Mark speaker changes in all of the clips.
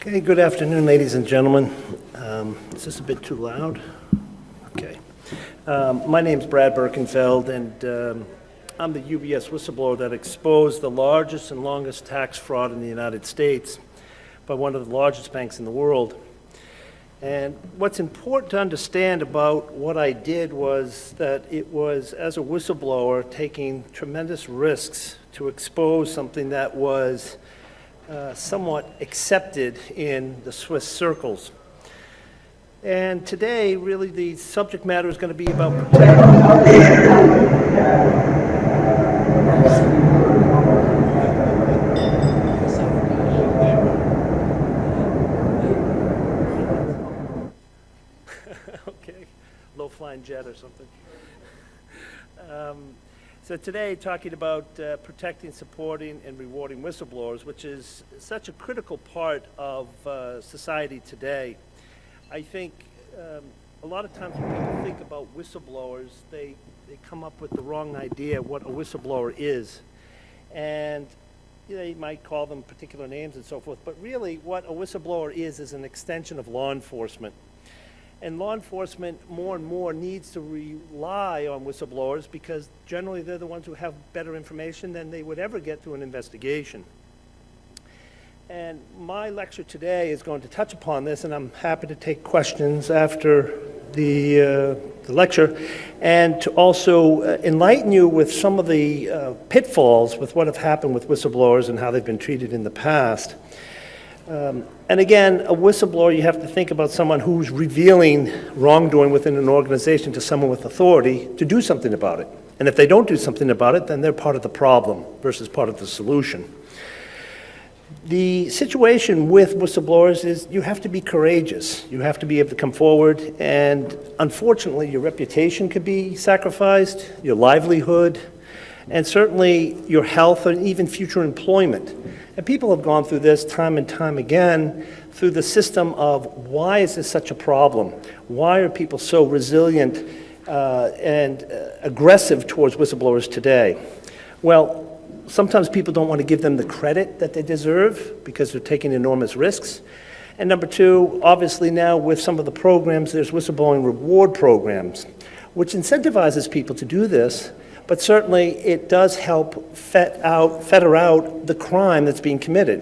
Speaker 1: Okay, good afternoon, ladies and gentlemen. Is this a bit too loud? Okay. My name's Brad Birkenfeld, and I'm the UBS Whistleblower that exposed the largest and longest tax fraud in the United States by one of the largest banks in the world. And what's important to understand about what I did was that it was, as a whistleblower, taking tremendous risks to expose something that was somewhat accepted in the Swiss circles. And today, really, the subject matter is going to be about okay, low-flying jet or something. So today, talking about protecting, supporting, and rewarding whistleblowers, which is such a critical part of society today. I think a lot of times when people think about whistleblowers, they come up with the wrong idea of what a whistleblower is. And they might call them particular names and so forth, but really what a whistleblower is an extension of law enforcement. And law enforcement more and more needs to rely on whistleblowers because generally they're the ones who have better information than they would ever get through an investigation. And my lecture today is going to touch upon this, and I'm happy to take questions after the lecture, and to also enlighten you with some of the pitfalls with what have happened with whistleblowers and how they've been treated in the past. And again, a whistleblower, you have to think about someone who's revealing wrongdoing within an organization to someone with authority to do something about it. And if they don't do something about it, then they're part of the problem versus part of the solution. The situation with whistleblowers is you have to be courageous. You have to be able to come forward, and unfortunately, your reputation could be sacrificed, your livelihood, and certainly your health and even future employment. And people have gone through this time and time again through the system of why is this such a problem? Why are people so resilient and aggressive towards whistleblowers today? Well, sometimes people don't want to give them the credit that they deserve because they're taking enormous risks. And number two, obviously now with some of the programs, there's whistleblowing reward programs, which incentivizes people to do this. But certainly it does help fetter out the crime that's being committed.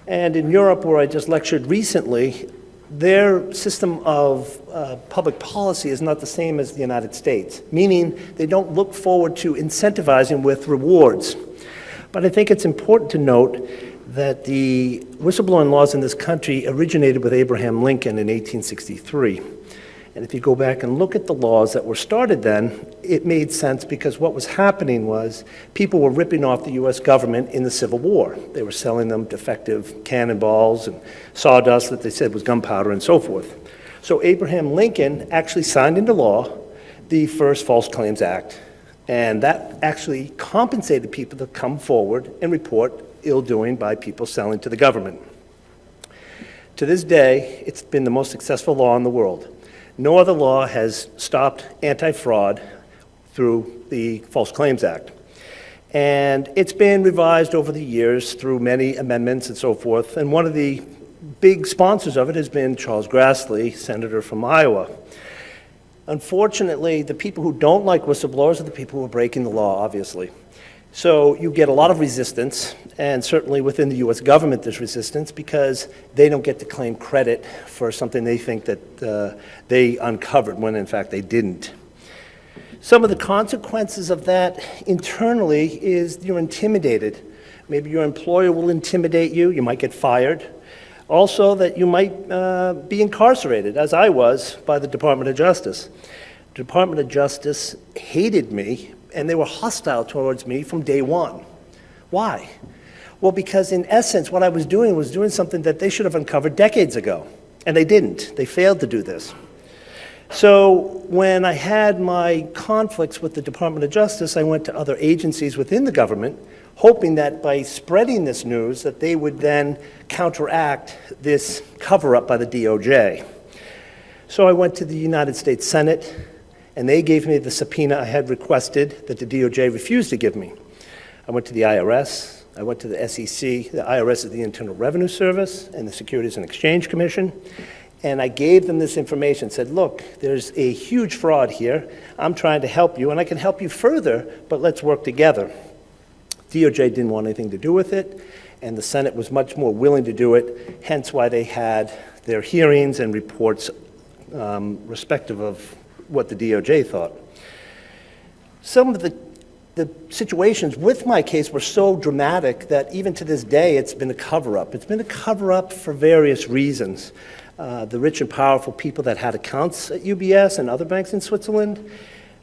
Speaker 1: And in Europe, where I just lectured recently, their system of public policy is not the same as the United States, meaning they don't look forward to incentivizing with rewards. But I think it's important to note that the whistleblowing laws in this country originated with Abraham Lincoln in 1863. And if you go back and look at the laws that were started then, it made sense because what was happening was people were ripping off the U.S. government in the Civil War. They were selling them defective cannonballs and sawdust that they said was gunpowder and so forth. So Abraham Lincoln actually signed into law the first False Claims Act. And that actually compensated people to come forward and report ill-doing by people selling to the government. To this day, it's been the most successful law in the world. No other law has stopped anti-fraud through the False Claims Act. And it's been revised over the years through many amendments and so forth. And one of the big sponsors of it has been Charles Grassley, senator from Iowa. Unfortunately, the people who don't like whistleblowers are the people who are breaking the law, obviously. So you get a lot of resistance, and certainly within the U.S. government there's resistance because they don't get to claim credit for something they think that they uncovered when in fact they didn't. Some of the consequences of that internally is you're intimidated. Maybe your employer will intimidate you, you might get fired. Also that you might be incarcerated, as I was, by the Department of Justice. The Department of Justice hated me, and they were hostile towards me from day one. Why? Well, because in essence, what I was doing something that they should have uncovered decades ago, and they didn't. They failed to do this. So when I had my conflicts with the Department of Justice, I went to other agencies within the government, hoping that by spreading this news, that they would then counteract this cover-up by the DOJ. So I went to the United States Senate, and they gave me the subpoena I had requested that the DOJ refused to give me. I went to the IRS, I went to the SEC, the IRS is the Internal Revenue Service, and the Securities and Exchange Commission, and I gave them this information, said, look, there's a huge fraud here. I'm trying to help you, and I can help you further, but let's work together. DOJ didn't want anything to do with it, and the Senate was much more willing to do it, hence why they had their hearings and reports respective of what the DOJ thought. Some of the situations with my case were so dramatic that even to this day it's been a cover-up. It's been a cover-up for various reasons. The rich and powerful people that had accounts at UBS and other banks in Switzerland.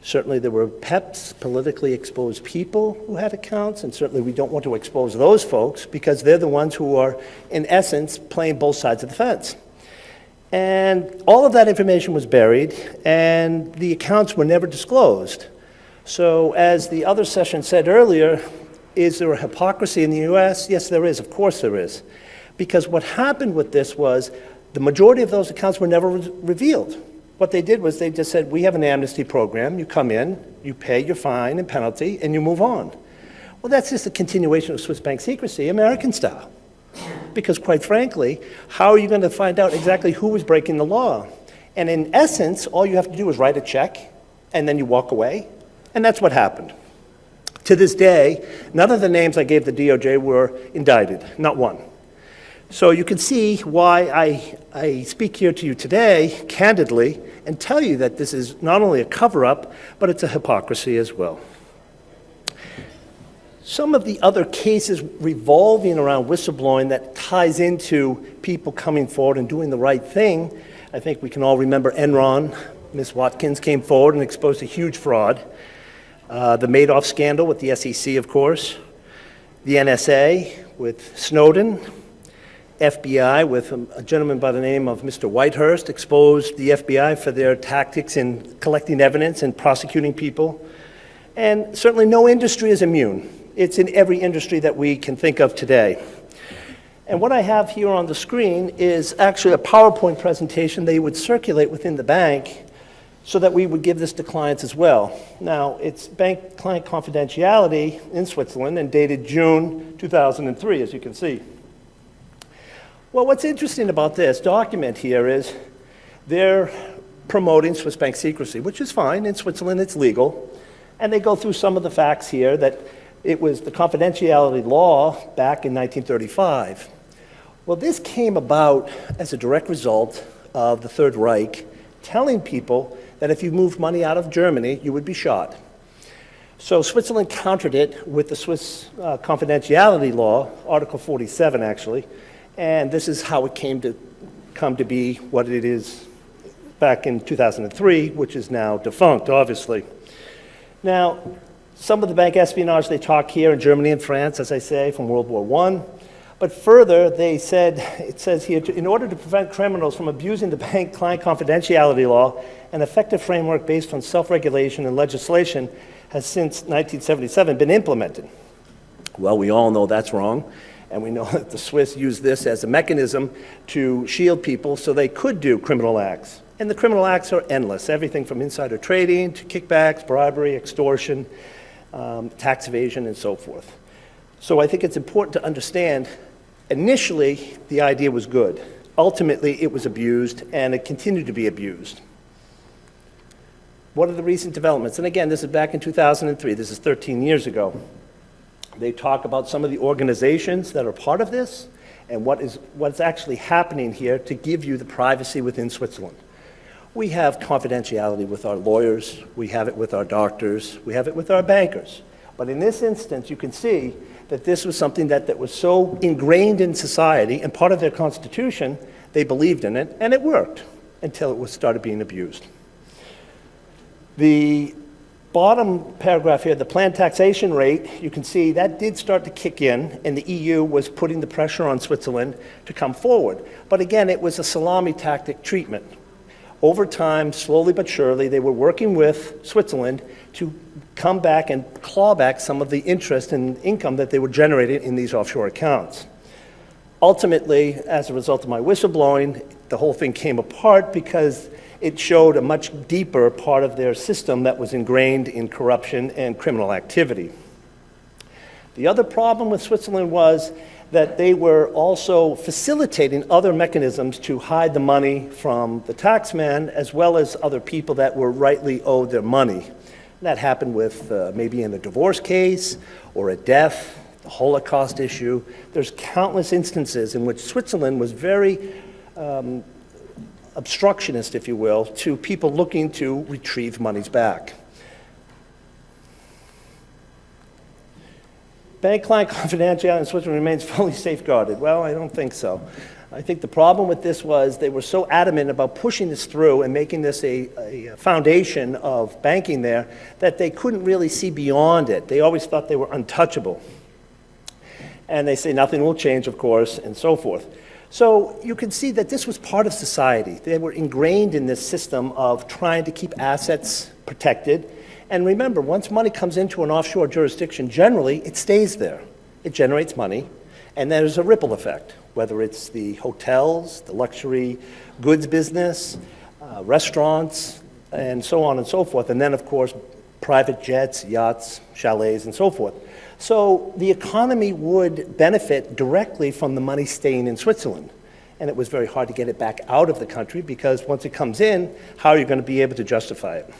Speaker 1: Certainly there were PEPs, politically exposed people who had accounts, and certainly we don't want to expose those folks because they're the ones who are, in essence, playing both sides of the fence. And all of that information was buried, and the accounts were never disclosed. So as the other session said earlier, is there a hypocrisy in the US? Yes, there is. Of course there is. Because what happened with this was the majority of those accounts were never revealed. What they did was they just said, we have an amnesty program. You come in, you pay your fine and penalty, and you move on. Well, that's just a continuation of Swiss bank secrecy, American style. Because quite frankly, how are you going to find out exactly who was breaking the law? And in essence, all you have to do is write a check, and then you walk away. And that's what happened. To this day, none of the names I gave the DOJ were indicted, not one. So you can see why I speak here to you today, candidly, and tell you that this is not only a cover-up, but it's a hypocrisy as well. Some of the other cases revolving around whistleblowing that ties into people coming forward and doing the right thing, I think we can all remember Enron. Ms. Watkins came forward and exposed a huge fraud. The Madoff scandal with the SEC, of course. The NSA with Snowden. FBI with a gentleman by the name of Mr. Whitehurst exposed the FBI for their tactics in collecting evidence and prosecuting people. And certainly no industry is immune. It's in every industry that we can think of today. And what I have here on the screen is actually a PowerPoint presentation they would circulate within the bank so that we would give this to clients as well. Now, it's bank client confidentiality in Switzerland and dated June 2003, as you can see. Well, what's interesting about this document here is they're promoting Swiss bank secrecy, which is fine. In Switzerland, it's legal. And they go through some of the facts here that it was the confidentiality law back in 1935. Well, this came about as a direct result of the Third Reich telling people that if you moved money out of Germany, you would be shot. So Switzerland countered it with the Swiss confidentiality law, Article 47 actually, and this is how it come to be what it is back in 2003, which is now defunct, obviously. Now, some of the bank espionage they talk here in Germany and France, as I say, from World War I. But further, they said, it says here, in order to prevent criminals from abusing the bank client confidentiality law, an effective framework based on self-regulation and legislation has since 1977 been implemented. Well, we all know that's wrong. And we know that the Swiss use this as a mechanism to shield people so they could do criminal acts. And the criminal acts are endless, everything from insider trading to kickbacks, bribery, extortion, tax evasion, and so forth. So I think it's important to understand, initially, the idea was good. Ultimately, it was abused, and it continued to be abused. What are the recent developments? And again, this is back in 2003. This is 13 years ago. They talk about some of the organizations that are part of this and what's actually happening here to give you the privacy within Switzerland. We have confidentiality with our lawyers, we have it with our doctors, we have it with our bankers. But in this instance, you can see that this was something that was so ingrained in society and part of their constitution, they believed in it, and it worked until it started being abused. The bottom paragraph here, the planned taxation rate, you can see that did start to kick in, and the EU was putting the pressure on Switzerland to come forward. But again, it was a salami tactic treatment. Over time, slowly but surely, they were working with Switzerland to come back and claw back some of the interest and income that they were generating in these offshore accounts. Ultimately, as a result of my whistleblowing, the whole thing came apart because it showed a much deeper part of their system that was ingrained in corruption and criminal activity. The other problem with Switzerland was that they were also facilitating other mechanisms to hide the money from the taxman as well as other people that were rightly owed their money. That happened with maybe in a divorce case or a death, the Holocaust issue. There's countless instances in which Switzerland was very obstructionist, if you will, to people looking to retrieve monies back. Bank client confidentiality in Switzerland remains fully safeguarded. Well, I don't think so. I think the problem with this was they were so adamant about pushing this through and making this a foundation of banking there that they couldn't really see beyond it. They always thought they were untouchable. And they say nothing will change, of course, and so forth. So you can see that this was part of society. They were ingrained in this system of trying to keep assets protected. And remember, once money comes into an offshore jurisdiction, generally it stays there. It generates money, and there's a ripple effect, whether it's the hotels, the luxury goods business, restaurants, and so on and so forth. And then, of course, private jets, yachts, chalets, and so forth. So the economy would benefit directly from the money staying in Switzerland. And it was very hard to get it back out of the country because once it comes in, how are you going to be able to justify it?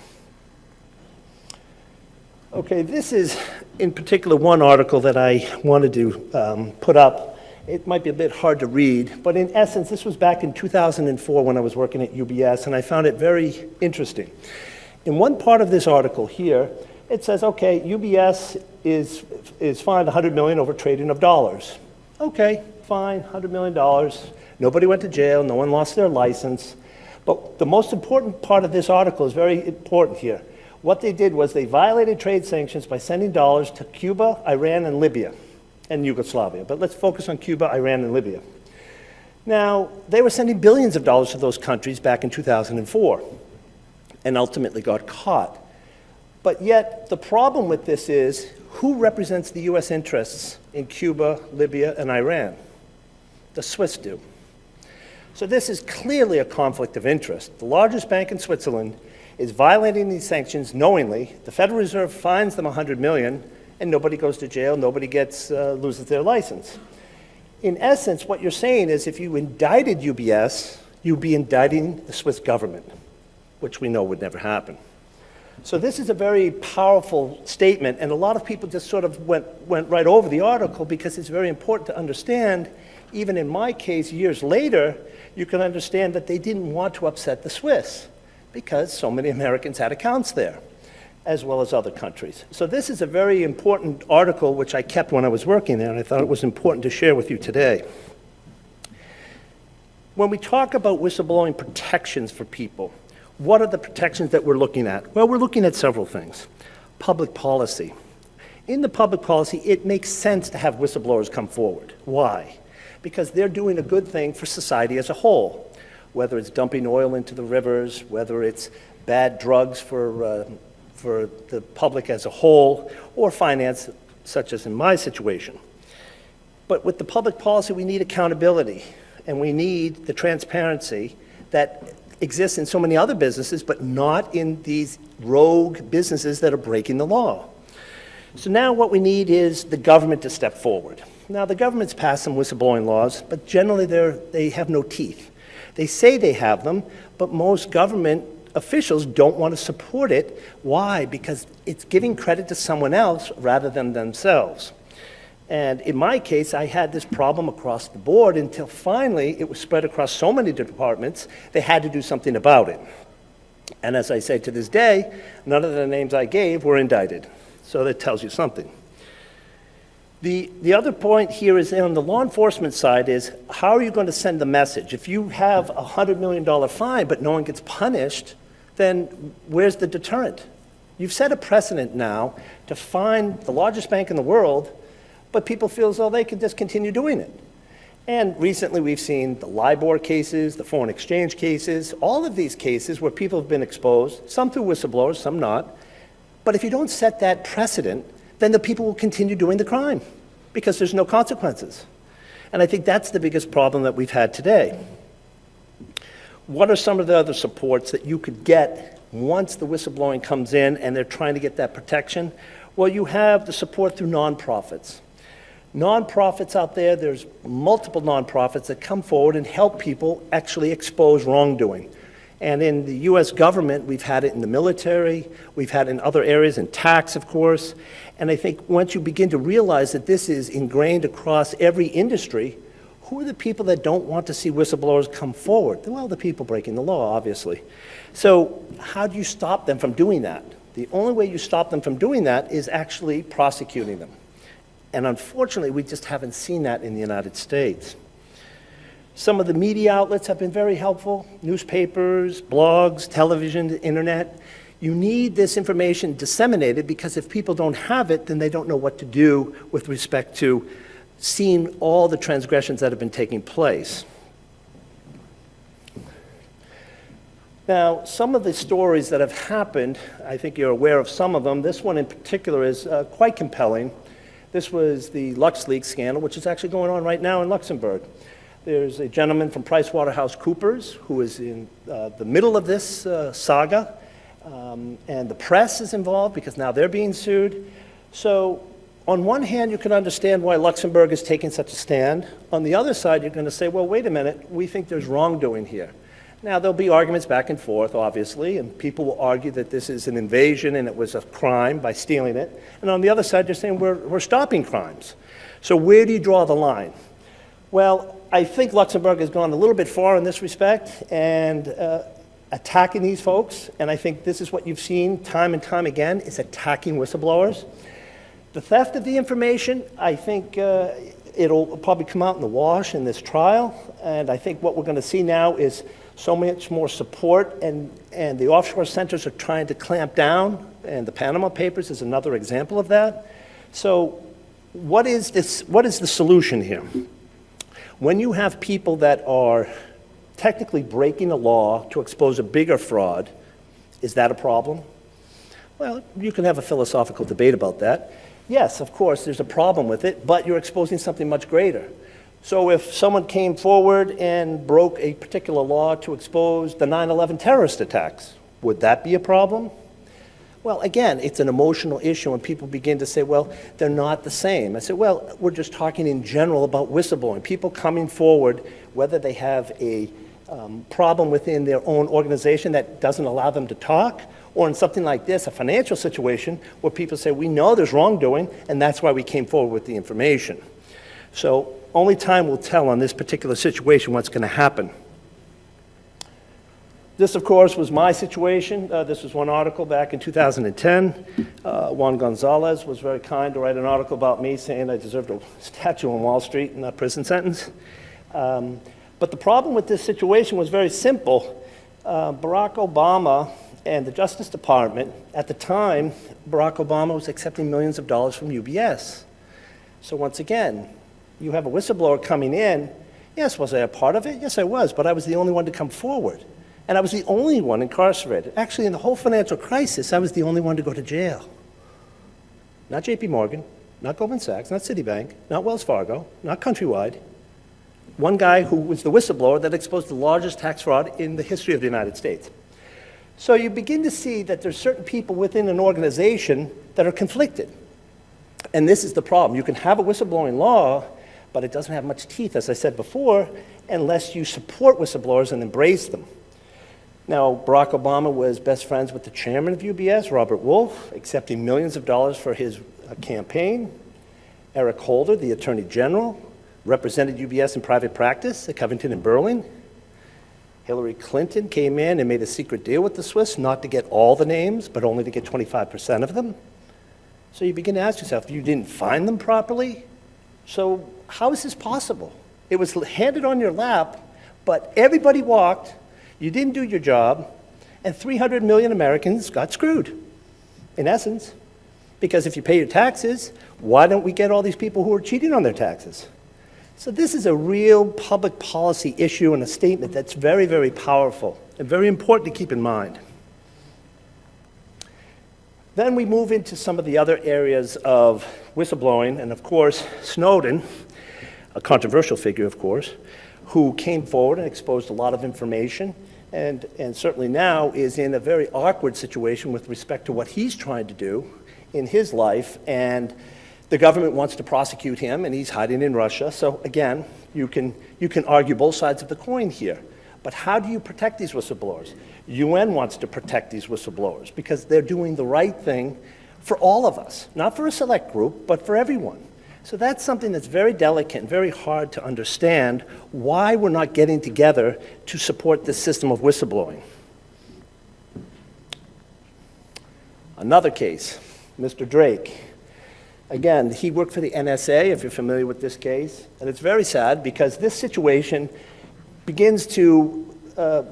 Speaker 1: Okay, this is in particular one article that I wanted to put up. It might be a bit hard to read, but in essence, this was back in 2004 when I was working at UBS, and I found it very interesting. In one part of this article here, it says, okay, UBS is fined $100 million over trading of dollars. Okay, fine, $100 million. Nobody went to jail, no one lost their license. But the most important part of this article is very important here. What they did was they violated trade sanctions by sending dollars to Cuba, Iran, and Libya, and Yugoslavia. But let's focus on Cuba, Iran, and Libya. Now, they were sending billions of dollars to those countries back in 2004 and ultimately got caught. But yet, the problem with this is, who represents the U.S. interests in Cuba, Libya, and Iran? The Swiss do. So this is clearly a conflict of interest. The largest bank in Switzerland is violating these sanctions knowingly. The Federal Reserve fines them $100 million, and nobody goes to jail, nobody loses their license. In essence, what you're saying is if you indicted UBS, you'd be indicting the Swiss government, which we know would never happen. So this is a very powerful statement, and a lot of people just sort of went right over the article because it's very important to understand, even in my case, years later, you can understand that they didn't want to upset the Swiss because so many Americans had accounts there, as well as other countries. So this is a very important article which I kept when I was working there, and I thought it was important to share with you today. When we talk about whistleblowing protections for people, what are the protections that we're looking at? Well, we're looking at several things. Public policy. In the public policy, it makes sense to have whistleblowers come forward. Why? Because they're doing a good thing for society as a whole, whether it's dumping oil into the rivers, whether it's bad drugs for the public as a whole, or finance, such as in my situation. But with the public policy, we need accountability, and we need the transparency that exists in so many other businesses, but not in these rogue businesses that are breaking the law. So now what we need is the government to step forward. Now, the government's passed some whistleblowing laws, but generally they have no teeth. They say they have them, but most government officials don't want to support it. Why? Because it's giving credit to someone else rather than themselves. And in my case, I had this problem across the board until finally it was spread across so many departments, they had to do something about it. And as I say to this day, none of the names I gave were indicted. So that tells you something. The other point here is on the law enforcement side is, how are you going to send the message? If you have a $100 million fine but no one gets punished, then where's the deterrent? You've set a precedent now to fine the largest bank in the world, but people feel as though they can just continue doing it. And recently we've seen the LIBOR cases, the foreign exchange cases, all of these cases where people have been exposed, some through whistleblowers, some not. But if you don't set that precedent, then the people will continue doing the crime because there's no consequences. And I think that's the biggest problem that we've had today. What are some of the other supports that you could get once the whistleblowing comes in and they're trying to get that protection? Well, you have the support through nonprofits. Nonprofits out there, there's multiple nonprofits that come forward and help people actually expose wrongdoing. And in the US government, we've had it in the military, we've had it in other areas, in tax, of course. And I think once you begin to realize that this is ingrained across every industry, who are the people that don't want to see whistleblowers come forward? Well, the people breaking the law, obviously. So how do you stop them from doing that? The only way you stop them from doing that is actually prosecuting them. And unfortunately, we just haven't seen that in the United States. Some of the media outlets have been very helpful, newspapers, blogs, television, the internet. You need this information disseminated because if people don't have it, then they don't know what to do with respect to seeing all the transgressions that have been taking place. Now, some of the stories that have happened, I think you're aware of some of them. This one in particular is quite compelling. This was the LuxLeaks scandal, which is actually going on right now in Luxembourg. There's a gentleman from PricewaterhouseCoopers who is in the middle of this saga, and the press is involved because now they're being sued. So on one hand, you can understand why Luxembourg is taking such a stand. On the other side, you're going to say, well, wait a minute, we think there's wrongdoing here. Now, there'll be arguments back and forth, obviously, and people will argue that this is an invasion and it was a crime by stealing it. And on the other side, they're saying we're stopping crimes. So where do you draw the line? Well, I think Luxembourg has gone a little bit far in this respect and attacking these folks, and I think this is what you've seen time and time again, is attacking whistleblowers. The theft of the information, I think it'll probably come out in the wash in this trial, and I think what we're going to see now is so much more support, and the offshore centers are trying to clamp down, and the Panama Papers is another example of that. So what is the solution here? When you have people that are technically breaking the law to expose a bigger fraud, is that a problem? Well, you can have a philosophical debate about that. Yes, of course, there's a problem with it, but you're exposing something much greater. So if someone came forward and broke a particular law to expose the 9/11 terrorist attacks, would that be a problem? Well, again, it's an emotional issue, and people begin to say, well, they're not the same. I say, well, we're just talking in general about whistleblowing. People coming forward, whether they have a problem within their own organization that doesn't allow them to talk, or in something like this, a financial situation, where people say, we know there's wrongdoing, and that's why we came forward with the information. So only time will tell on this particular situation what's going to happen. This, of course, was my situation. This was one article back in 2010. Juan Gonzalez was very kind to write an article about me saying I deserved a statue on Wall Street and a prison sentence. But the problem with this situation was very simple. Barack Obama and the Justice Department, at the time, Barack Obama was accepting millions of dollars from UBS. So once again, you have a whistleblower coming in. Yes, was I a part of it? Yes, I was, but I was the only one to come forward. And I was the only one incarcerated. Actually, in the whole financial crisis, I was the only one to go to jail. Not JP Morgan, not Goldman Sachs, not Citibank, not Wells Fargo, not Countrywide. One guy who was the whistleblower that exposed the largest tax fraud in the history of the United States. So you begin to see that there's certain people within an organization that are conflicted. And this is the problem. You can have a whistleblowing law, but it doesn't have much teeth, as I said before, unless you support whistleblowers and embrace them. Now, Barack Obama was best friends with the chairman of UBS, Robert Wolf, accepting millions of dollars for his campaign. Eric Holder, the attorney general, represented UBS in private practice at Covington and Burling. Hillary Clinton came in and made a secret deal with the Swiss, not to get all the names, but only to get 25% of them. So you begin to ask yourself, you didn't find them properly? So how is this possible? It was handed on your lap, but everybody walked, you didn't do your job, and 300 million Americans got screwed, in essence. Because if you pay your taxes, why don't we get all these people who are cheating on their taxes? So this is a real public policy issue and a statement that's very, very powerful and very important to keep in mind. Then we move into some of the other areas of whistleblowing, and of course, Snowden, a controversial figure, of course, who came forward and exposed a lot of information, and certainly now is in a very awkward situation with respect to what he's trying to do in his life, and The government wants to prosecute him, and he's hiding in Russia. So again, you can argue both sides of the coin here. But how do you protect these whistleblowers? UN wants to protect these whistleblowers because they're doing the right thing for all of us, not for a select group, but for everyone. So that's something that's very delicate and very hard to understand why we're not getting together to support this system of whistleblowing. Another case, Mr. Drake. Again, he worked for the NSA, if you're familiar with this case, and it's very sad because this situation begins to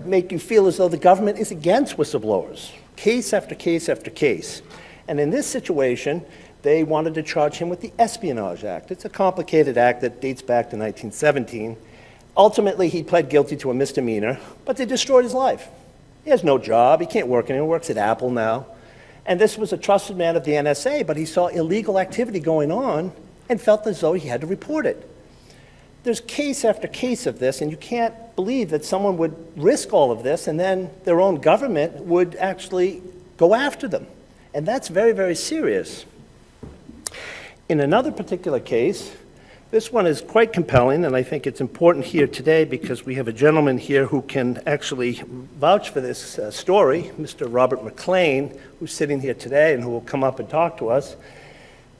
Speaker 1: make you feel as though the government is against whistleblowers, case after case after case. And in this situation, they wanted to charge him with the Espionage Act. It's a complicated act that dates back to 1917. Ultimately, he pled guilty to a misdemeanor, but they destroyed his life. He has no job, he can't work anymore, works at Apple now. And this was a trusted man of the NSA, but he saw illegal activity going on and felt as though he had to report it. There's case after case of this, and you can't believe that someone would risk all of this and then their own government would actually go after them. And that's very, very serious. In another particular case, this one is quite compelling, and I think it's important here today because we have a gentleman here who can actually vouch for this story, Mr. Robert MacLean, who's sitting here today and who will come up and talk to us.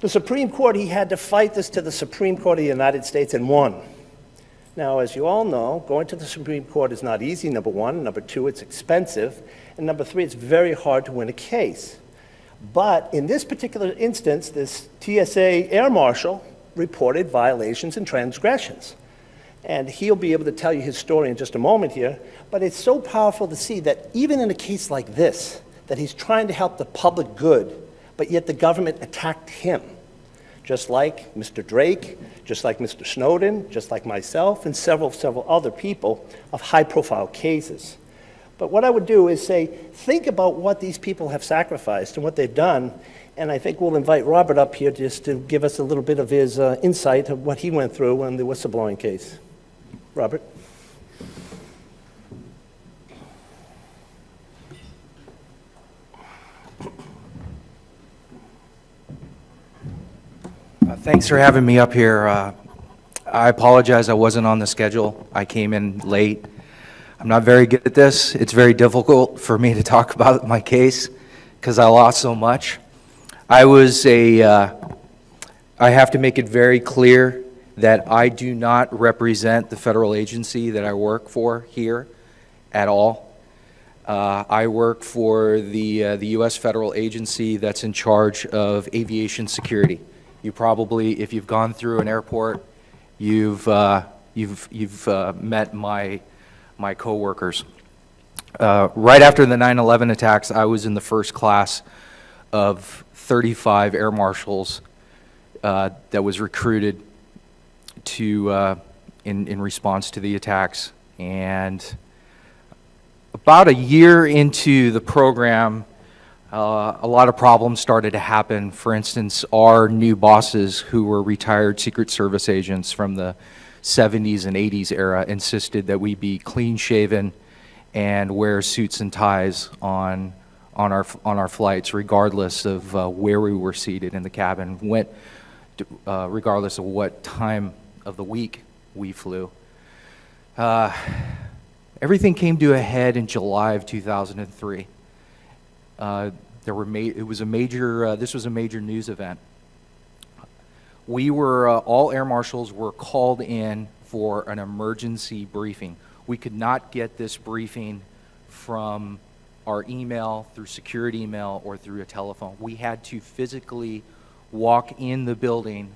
Speaker 1: The Supreme Court, he had to fight this to the Supreme Court of the United States and won. Now, as you all know, going to the Supreme Court is not easy, number one. Number two, it's expensive. And number three, it's very hard to win a case. But in this particular instance, this TSA air marshal reported violations and transgressions. And he'll be able to tell you his story in just a moment here. But it's so powerful to see that even in a case like this, that he's trying to help the public good, but yet the government attacked him. Just like Mr. Drake, just like Mr. Snowden, just like myself, and several other people of high-profile cases. But what I would do is say, think about what these people have sacrificed and what they've done, and I think we'll invite Robert up here just to give us a little bit of his insight of what he went through in the whistleblowing case. Robert?
Speaker 2: Thanks for having me up here. I apologize I wasn't on the schedule. I came in late. I'm not very good at this. It's very difficult for me to talk about my case because I lost so much. I have to make it very clear that I do not represent the federal agency that I work for here at all. I work for the U.S. federal agency that's in charge of aviation security. You probably, if you've gone through an airport, you've met my coworkers. Right after the 9/11 attacks, I was in the first class of 35 air marshals that was recruited to in response to the attacks. And about a year into the program, a lot of problems started to happen. For instance, our new bosses, who were retired Secret Service agents from the 70s and 80s era, insisted that we be clean-shaven and wear suits and ties on our flights, regardless of where we were seated in the cabin, regardless of what time of the week we flew. Everything came to a head in July of 2003. This was a major news event. We were, all air marshals were called in for an emergency briefing. We could not get this briefing from our email, through security email, or through a telephone. We had to physically walk in the building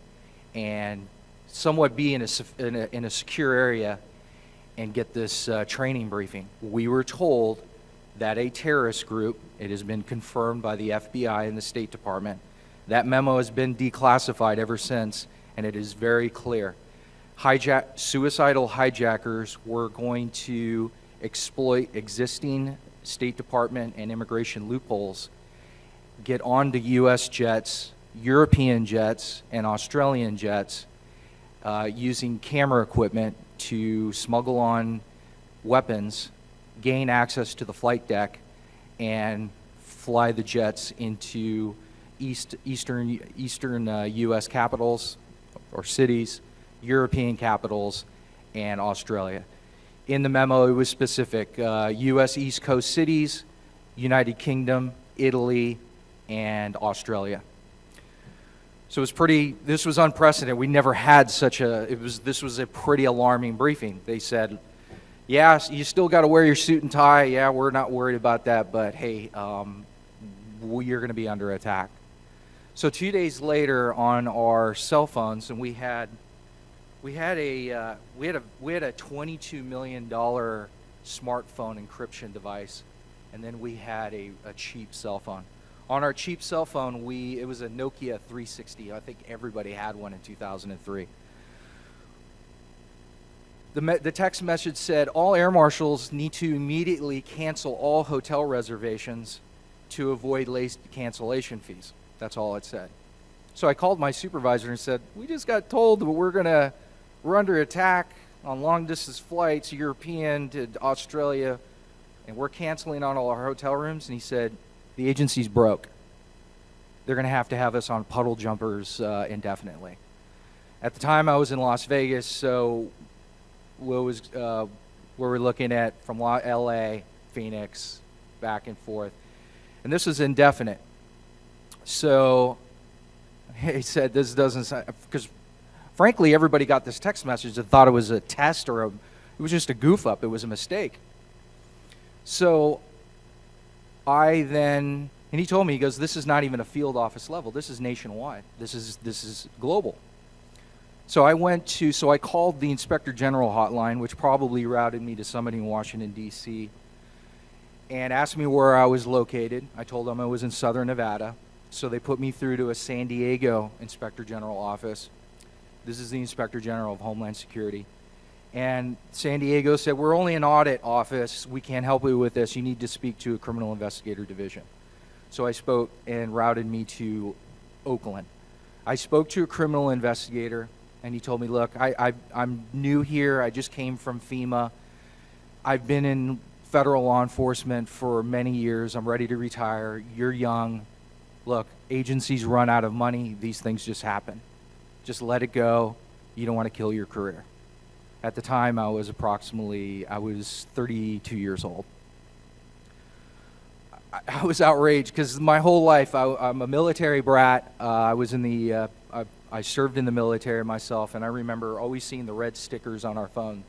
Speaker 2: and somewhat be in a secure area and get this training briefing. We were told that a terrorist group, it has been confirmed by the FBI and the State Department, that memo has been declassified ever since, and it is very clear. Suicidal hijackers were going to exploit existing State Department and immigration loopholes, get onto U.S. jets, European jets, and Australian jets, using camera equipment to smuggle on weapons, gain access to the flight deck, and fly the jets into Eastern U.S. capitals or cities, European capitals, and Australia. In the memo, it was specific, U.S. East Coast cities, United Kingdom, Italy, and Australia. So this was unprecedented. We never had this was a pretty alarming briefing. They said, yeah, you still got to wear your suit and tie. Yeah, we're not worried about that, but hey, you're going to be under attack. So 2 days later on our cell phones, and we had a $22 million smartphone encryption device, and then we had a cheap cell phone. On our cheap cell phone, it was a Nokia 360. I think everybody had one in 2003. The text message said, all air marshals need to immediately cancel all hotel reservations to avoid late cancellation fees. That's all it said. So I called my supervisor and said, we just got told that we're under attack on long distance flights, European to Australia, and we're canceling on all our hotel rooms. And he said, the agency's broke. They're going to have us on puddle jumpers indefinitely. At the time, I was in Las Vegas, so we were looking at from LA, Phoenix, back and forth. And this was indefinite. So he said, this doesn't, because frankly, everybody got this text message and thought it was a test or it was just a goof up. It was a mistake. So and he told me, he goes, this is not even a field office level. This is nationwide. This is global. So I called the Inspector General hotline, which probably routed me to somebody in Washington, D.C., and asked me where I was located. I told them I was in Southern Nevada. So they put me through to a San Diego Inspector General office. This is the Inspector General of Homeland Security. And San Diego said, we're only an audit office. We can't help you with this. You need to speak to a criminal investigator division. So I spoke and routed me to Oakland. I spoke to a criminal investigator, and he told me, look, I'm new here. I just came from FEMA. I've been in federal law enforcement for many years. I'm ready to retire. You're young. Look, agencies run out of money. These things just happen. Just let it go. You don't want to kill your career. At the time, I was 32 years old. I was outraged because my whole life, I'm a military brat. I served in the military myself, and I remember always seeing the red stickers on our phone.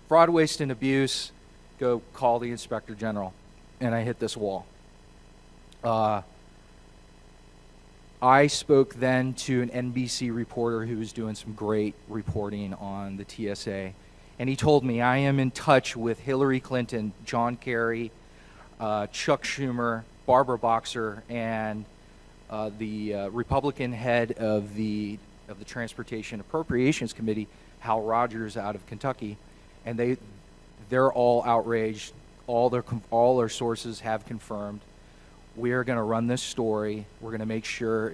Speaker 2: Fraud, waste, and abuse, go call the Inspector General. And I hit this wall. I spoke then to an NBC reporter who was doing some great reporting on the TSA, and he told me, I am in touch with Hillary Clinton, John Kerry, Chuck Schumer, Barbara Boxer, and the Republican head of the Transportation Appropriations Committee, Hal Rogers out of Kentucky, and they're all outraged. All their sources have confirmed. We are going to run this story. We're going to make sure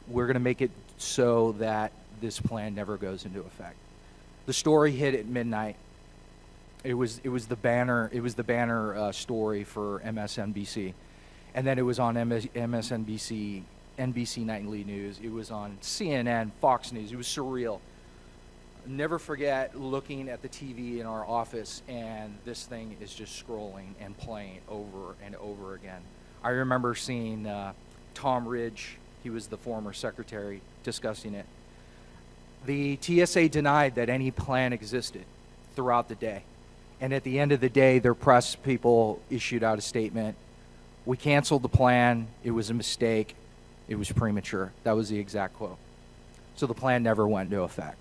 Speaker 2: we're going to make it so that this plan never goes into effect. The story hit at midnight. It was the banner story for MSNBC, and then it was on MSNBC, NBC Nightly News. It was on CNN, Fox News. It was surreal. Never forget looking at the TV in our office, and this thing is just scrolling and playing over and over again. I remember seeing Tom Ridge, he was the former secretary, discussing it. The TSA denied that any plan existed throughout the day. And at the end of the day, their press people issued out a statement. We canceled the plan. It was a mistake. It was premature. That was the exact quote. So the plan never went into effect.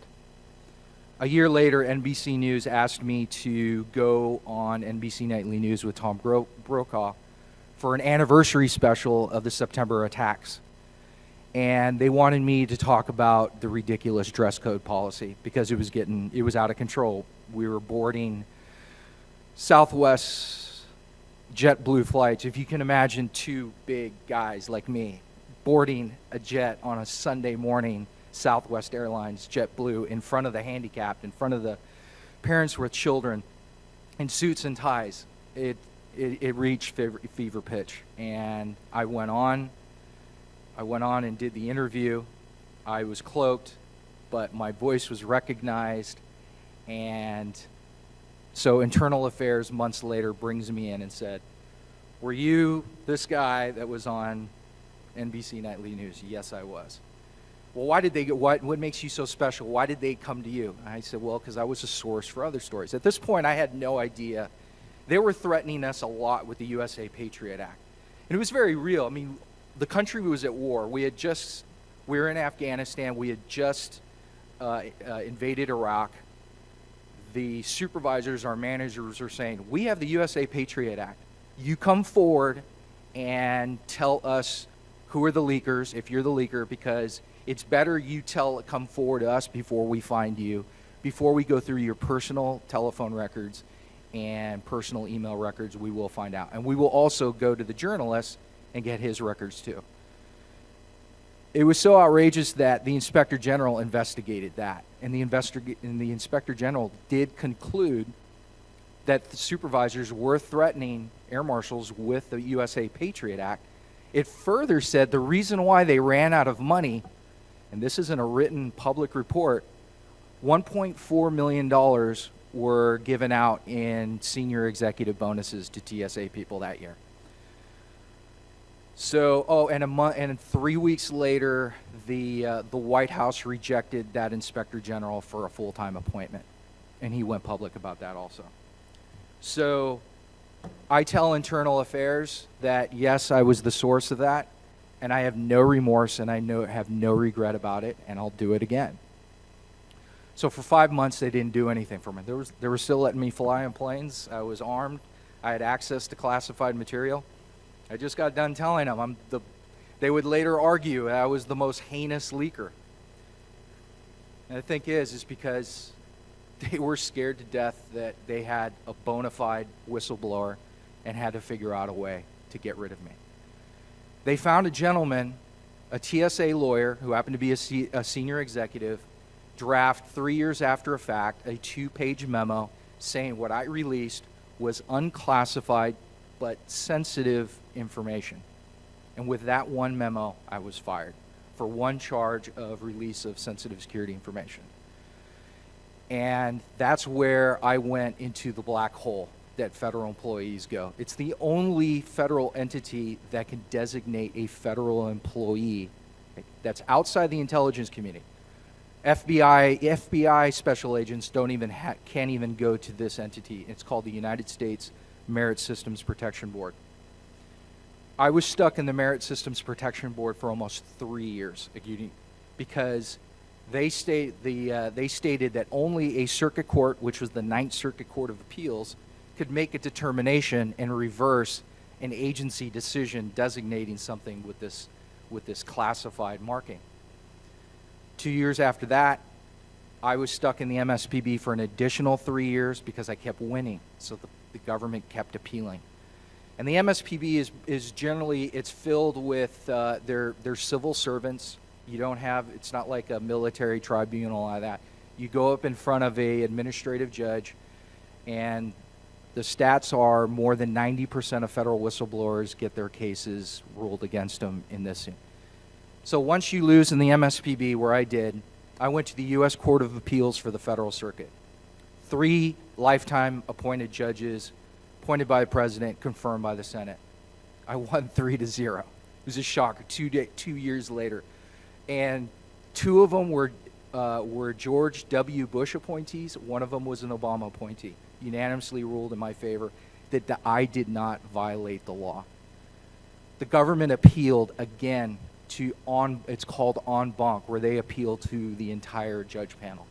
Speaker 2: A year later, NBC News asked me to go on NBC Nightly News with Tom Brokaw for an anniversary special of the September attacks. And they wanted me to talk about the ridiculous dress code policy because it was out of control. We were boarding Southwest JetBlue flights. If you can imagine two big guys like me boarding a jet on a Sunday morning, Southwest Airlines JetBlue, in front of the handicapped, in front of the parents with children, in suits and ties. it reached fever pitch, and I went on and did the interview. I was cloaked, but my voice was recognized, and so Internal Affairs months later brings me in and said, "Were you this guy that was on NBC Nightly News?" Yes, I was. Well, why did they get, what makes you so special? Why did they come to you? I said, well, because I was a source for other stories. At this point, I had no idea. They were threatening us a lot with the USA Patriot Act. And it was very real. I mean, the country was at war. We were in Afghanistan. We had just invaded Iraq. The supervisors, our managers, are saying, we have the USA Patriot Act. You come forward and tell us who are the leakers, if you're the leaker, because it's better you come forward to us before we find you, before we go through your personal telephone records and personal email records. We will find out. And we will also go to the journalist and get his records too. It was so outrageous that the Inspector General investigated that. And the Inspector General did conclude that the supervisors were threatening air marshals with the USA Patriot Act. It further said the reason why they ran out of money, and this is in a written public report, $1.4 million were given out in senior executive bonuses to TSA people that year. So, and 3 weeks later, the White House rejected that Inspector General for a full-time appointment, and he went public about that also. So, I tell Internal Affairs that yes, I was the source of that, and I have no remorse, and I have no regret about it, and I'll do it again. So for 5 months, they didn't do anything for me. They were still letting me fly on planes. I was armed. I had access to classified material. I just got done telling them they would later argue I was the most heinous leaker. And the thing is because they were scared to death that they had a bona fide whistleblower and had to figure out a way to get rid of me. They found a gentleman, a TSA lawyer who happened to be a senior executive, draft 3 years after a fact, a 2-page memo saying what I released was unclassified but sensitive information. And with that one memo, I was fired for one charge of release of sensitive security information. And that's where I went into the black hole that federal employees go. It's the only federal entity that can designate a federal employee that's outside the intelligence community. FBI special agents can't even go to this entity. It's called the United States Merit Systems Protection Board. I was stuck in the Merit Systems Protection Board for almost 3 years because they stated that only a circuit court, which was the Ninth Circuit Court of Appeals, could make a determination and reverse an agency decision designating something with this classified marking. 2 years after that, I was stuck in the MSPB for an additional 3 years because I kept winning, so the government kept appealing. And the MSPB is generally, it's filled with their civil servants. It's not like a military tribunal like that. You go up in front of a administrative judge, and the stats are more than 90% of federal whistleblowers get their cases ruled against them in this. So once you lose in the MSPB, where I did, I went to the U.S. Court of Appeals for the Federal Circuit. 3 lifetime appointed judges, appointed by the president, confirmed by the Senate. I won 3-0. It was a shocker. 2 years later, and 2 of them were George W. Bush appointees. 1 of them was an Obama appointee. Unanimously ruled in my favor that I did not violate the law. The government appealed again it's called en banc, where they appeal to the entire judge panel.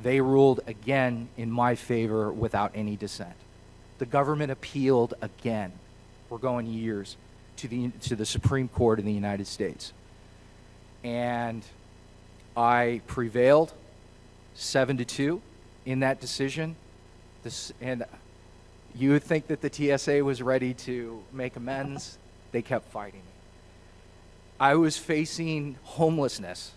Speaker 2: They ruled again in my favor without any dissent. The government appealed again. We're going years to the Supreme Court in the United States. And I prevailed 7-2 in that decision. And you would think that the TSA was ready to make amends. They kept fighting me. I was facing homelessness,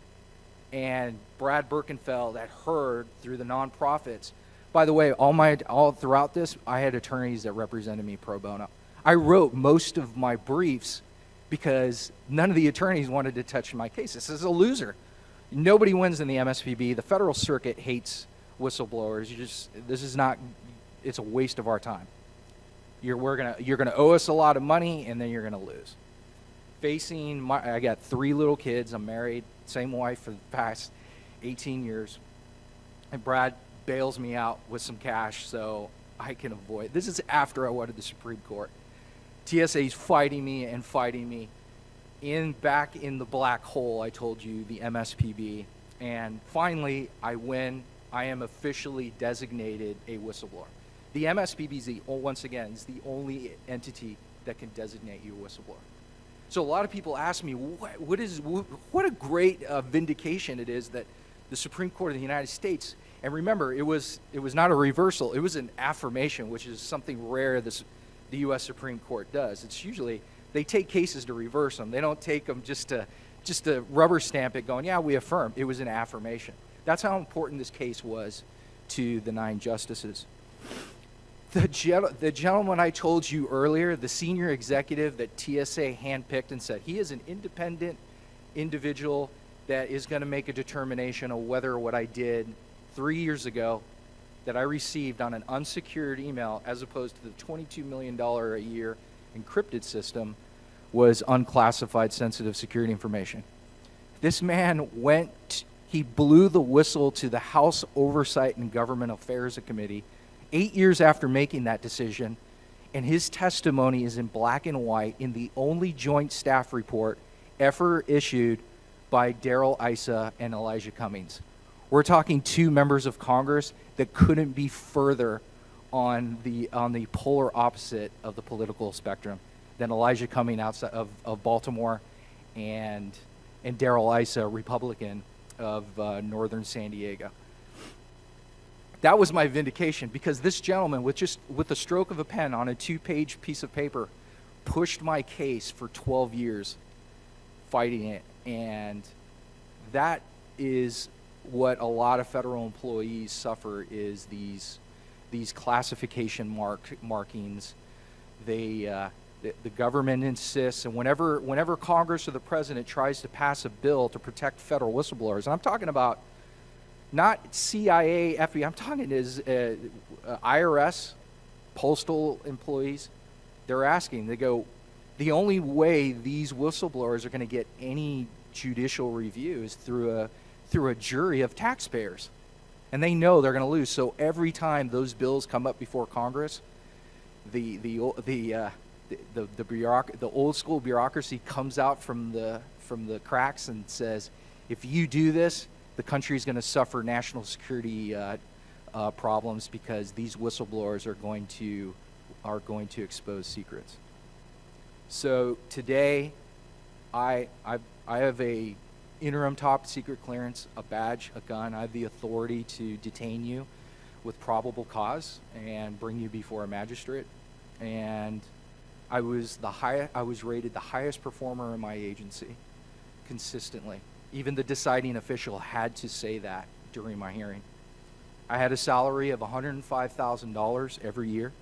Speaker 2: and Brad Birkenfeld had heard through the nonprofits By the way, all throughout this, I had attorneys that represented me pro bono. I wrote most of my briefs because none of the attorneys wanted to touch my case. This is a loser. Nobody wins in the MSPB. The Federal Circuit hates whistleblowers. This is not, it's a waste of our time. You're gonna owe us a lot of money, and then you're gonna lose. I got 3 little kids. I'm married, same wife for the past 18 years. And Brad bails me out with some cash so I can avoid. This is after I went to the Supreme Court. TSA's fighting me back in the black hole, I told you, the MSPB. And finally, I win. I am officially designated a whistleblower. The MSPB once again, is the only entity that can designate you a whistleblower. So a lot of people ask me, what a great vindication it is that the Supreme Court of the United States, and remember, it was not a reversal, it was an affirmation, which is something rare the U.S. Supreme Court does. It's usually, they take cases to reverse them. They don't take them just to rubber stamp it going, yeah, we affirm. It was an affirmation. That's how important this case was to the 9 justices. The gentleman I told you earlier, the senior executive that TSA handpicked and said he is an independent individual that is going to make a determination of whether what I did 3 years ago that I received on an unsecured email as opposed to the $22 million a year encrypted system was unclassified sensitive security information. This man he blew the whistle to the House Oversight and Government Affairs Committee 8 years after making that decision, and his testimony is in black and white in the only joint staff report ever issued by Darrell Issa and Elijah Cummings. We're talking 2 members of Congress that couldn't be further on the polar opposite of the political spectrum than Elijah Cummings outside of Baltimore and Darrell Issa, Republican of northern San Diego. That was my vindication, because this gentleman, with the stroke of a pen on a 2-page piece of paper, pushed my case for 12 years, fighting it. And that is what a lot of federal employees suffer, is these classification markings. The government insists, and whenever Congress or the president tries to pass a bill to protect federal whistleblowers, and I'm talking about not CIA, FBI, I'm talking is IRS, postal employees. They're asking, they go, the only way these whistleblowers are going to get any judicial review is through a jury of taxpayers. And they know they're going to lose. So every time those bills come up before Congress, the old school bureaucracy comes out from the cracks and says, if you do this, the country is going to suffer national security problems because these whistleblowers are going to expose secrets. So today, I have a interim top secret clearance, a badge, a gun. I have the authority to detain you with probable cause and bring you before a magistrate. And I was rated the highest performer in my agency consistently. Even the deciding official had to say that during my hearing. I had a salary of $105,000 every year,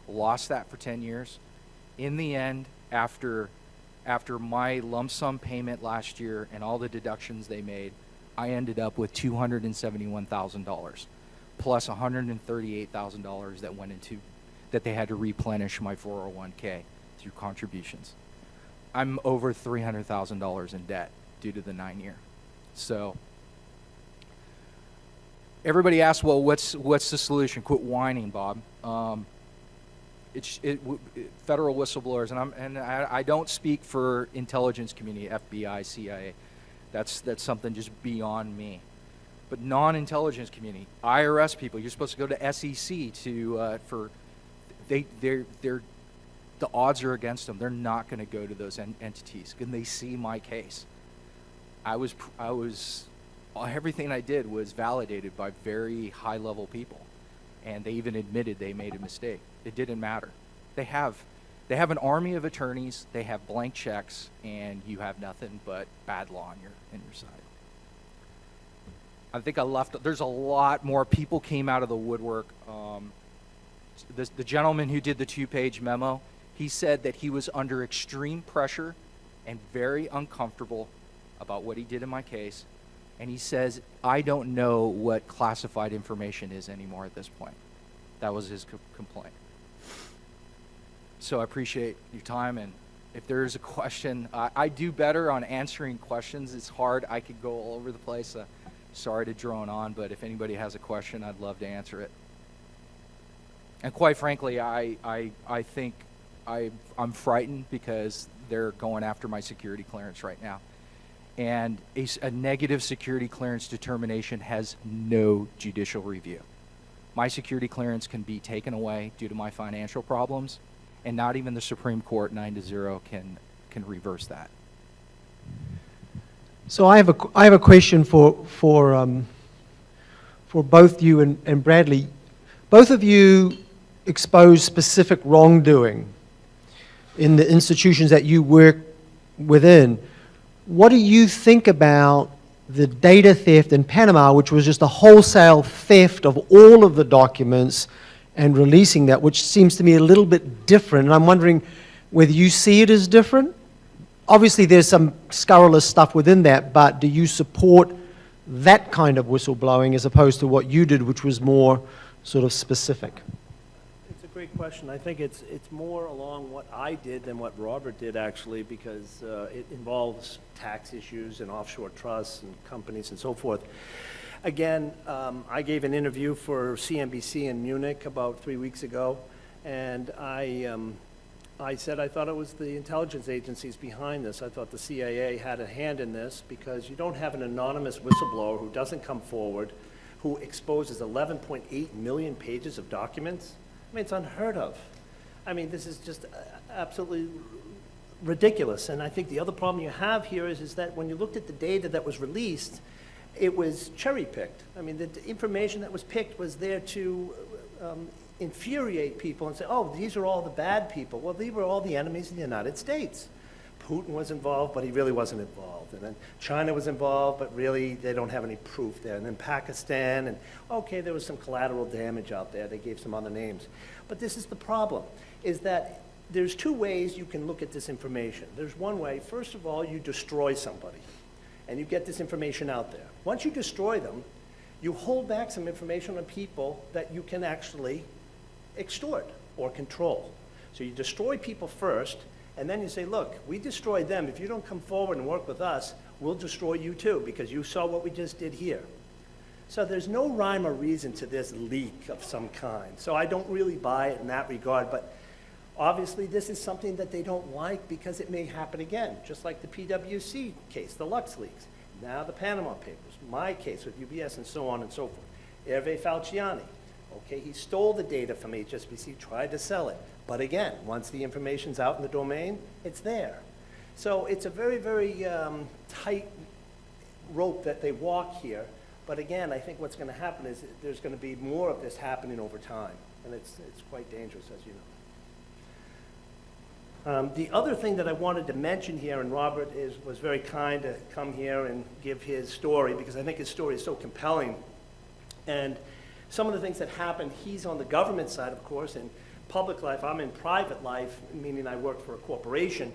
Speaker 2: lost that for 10 years. In the end, after my lump sum payment last year and all the deductions they made, I ended up with $271,000 plus $138,000 that they had to replenish my 401k through contributions. I'm over $300,000 in debt due to the 9-year. So everybody asks, well, what's the solution? Quit whining, Bob. Federal whistleblowers, and I don't speak for intelligence community, FBI, CIA. That's something just beyond me. But non-intelligence community, IRS people, you're supposed to go to SEC the odds are against them. They're not going to go to those entities. And they see my case. Everything I did was validated by very high-level people, and they even admitted they made a mistake. It didn't matter. They have an army of attorneys. They have blank checks, and you have nothing but bad law on your side. I think I left, there's a lot more. People came out of the woodwork. The gentleman who did the 2-page memo, he said that he was under extreme pressure and very uncomfortable about what he did in my case. And he says, I don't know what classified information is anymore at this point. That was his complaint. So I appreciate your time, and if there's a question, I do better on answering questions. It's hard. I could go all over the place. Sorry to drone on, but if anybody has a question, I'd love to answer it. And quite frankly, I think I'm frightened because they're going after my security clearance right now. And a negative security clearance determination has no judicial review. My security clearance can be taken away due to my financial problems, and not even the Supreme Court 9-0 can reverse that.
Speaker 3: So I have a question for both you and Bradley. Both of you expose specific wrongdoing in the institutions that you work within. What do you think about the data theft in Panama, which was just a wholesale theft of all of the documents and releasing that, which seems to me a little bit different? And I'm wondering whether you see it as different. Obviously, there's some scurrilous stuff within that, but do you support that kind of whistleblowing as opposed to what you did, which was more sort of specific?
Speaker 1: It's a great question. I think it's more along what I did than what Robert did, actually, because it involves tax issues and offshore trusts and companies and so forth. Again, I gave an interview for CNBC in Munich about 3 weeks ago, and I said I thought it was the intelligence agencies behind this. I thought the CIA had a hand in this because you don't have an anonymous whistleblower who doesn't come forward, who exposes 11.8 million pages of documents. I mean, it's unheard of. I mean, this is just absolutely ridiculous. And I think the other problem you have here is that when you looked at the data that was released, it was cherry-picked. I mean, the information that was picked was there to infuriate people and say, oh, these are all the bad people. Well, these were all the enemies of the United States. Putin was involved, but he really wasn't involved. And then China was involved, but really they don't have any proof there. And then Pakistan, and okay, there was some collateral damage out there. They gave some other names. But this is the problem, is that there's two ways you can look at this information. There's one way, first of all, you destroy somebody, and you get this information out there. Once you destroy them, you hold back some information on people that you can actually extort or control. So you destroy people first, and then you say, look, we destroyed them. If you don't come forward and work with us, we'll destroy you too, because you saw what we just did here. So there's no rhyme or reason to this leak of some kind. So I don't really buy it in that regard, but obviously this is something that they don't like because it may happen again, just like the PwC case, the LuxLeaks, now the Panama Papers, my case with UBS, and so on and so forth. Hervé Falciani, okay, he stole the data from HSBC, tried to sell it. But again, once the information's out in the domain, it's there. So it's a very, very tight rope that they walk here. But again, I think what's going to happen is there's going to be more of this happening over time. And it's quite dangerous, as you know. The other thing that I wanted to mention here, and Robert was very kind to come here and give his story, because I think his story is so compelling. And some of the things that happened, he's on the government side, of course, and public life. I'm in private life, meaning I work for a corporation.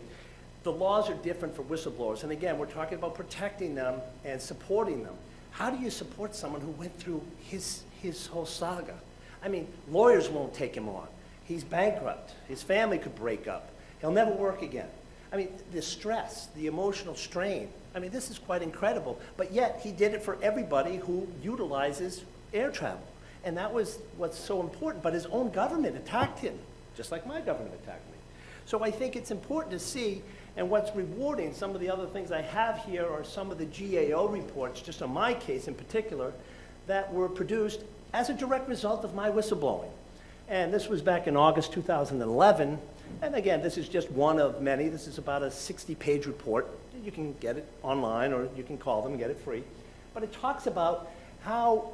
Speaker 1: The laws are different for whistleblowers. And again, we're talking about protecting them and supporting them. How do you support someone who went through his whole saga? I mean, lawyers won't take him on. He's bankrupt. His family could break up. He'll never work again. I mean, the stress, the emotional strain. I mean, this is quite incredible. But yet, he did it for everybody who utilizes air travel. And that was what's so important. But his own government attacked him, just like my government attacked me. So I think it's important to see, and what's rewarding, some of the other things I have here are some of the GAO reports, just on my case in particular, that were produced as a direct result of my whistleblowing. And this was back in August 2011. And again, this is just one of many. This is about a 60-page report. You can get it online, or you can call them and get it free. But it talks about how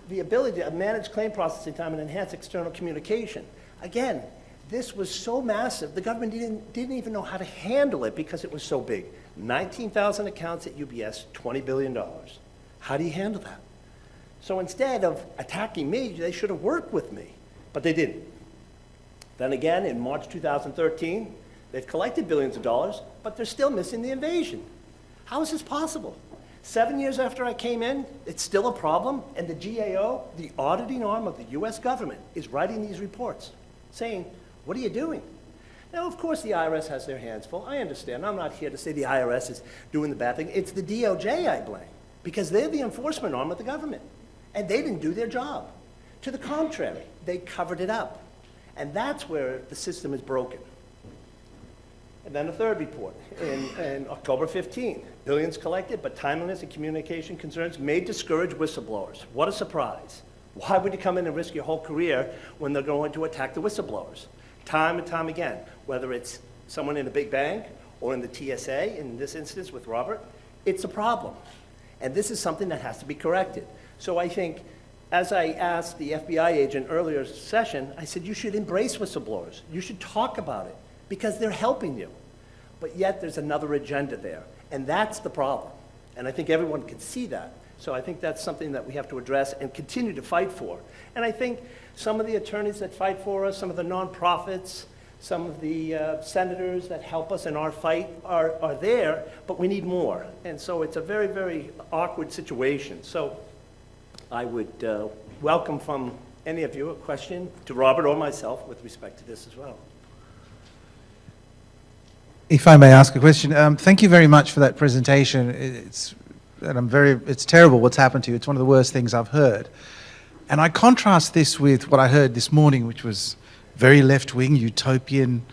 Speaker 1: the ability to manage claim processing time and enhance external communication. Again, this was so massive, the government didn't even know how to handle it because it was so big. 19,000 accounts at UBS, $20 billion. How do you handle that? So instead of attacking me, they should have worked with me, but they didn't. Then again, in March 2013, they've collected billions of dollars, but they're still missing the invasion. How is this possible? 7 years after I came in, it's still a problem, and the GAO, the auditing arm of the US government, is writing these reports, saying, what are you doing? Now, of course, the IRS has their hands full. I understand. I'm not here to say the IRS is doing the bad thing. It's the DOJ I blame, because they're the enforcement arm of the government, and they didn't do their job. To the contrary, they covered it up, and that's where the system is broken. And then a third report in October 15. Billions collected, but timeliness and communication concerns may discourage whistleblowers. What a surprise. Why would you come in and risk your whole career when they're going to attack the whistleblowers? Time and time again, whether it's someone in a big bank or in the TSA, in this instance with Robert, it's a problem. And this is something that has to be corrected. So I think, as I asked the FBI agent earlier session, I said, you should embrace whistleblowers. You should talk about it, because they're helping you. But yet there's another agenda there, and that's the problem. And I think everyone can see that. So I think that's something that we have to address and continue to fight for. And I think some of the attorneys that fight for us, some of the nonprofits, some of the senators that help us in our fight are there, but we need more. And so it's a very, very awkward situation. So I would welcome from any of you a question to Robert or myself with respect to this as well.
Speaker 4: If I may ask a question, thank you very much for that presentation. It's terrible what's happened to you. It's one of the worst things I've heard. And I contrast this with what I heard this morning, which was very left-wing, utopian.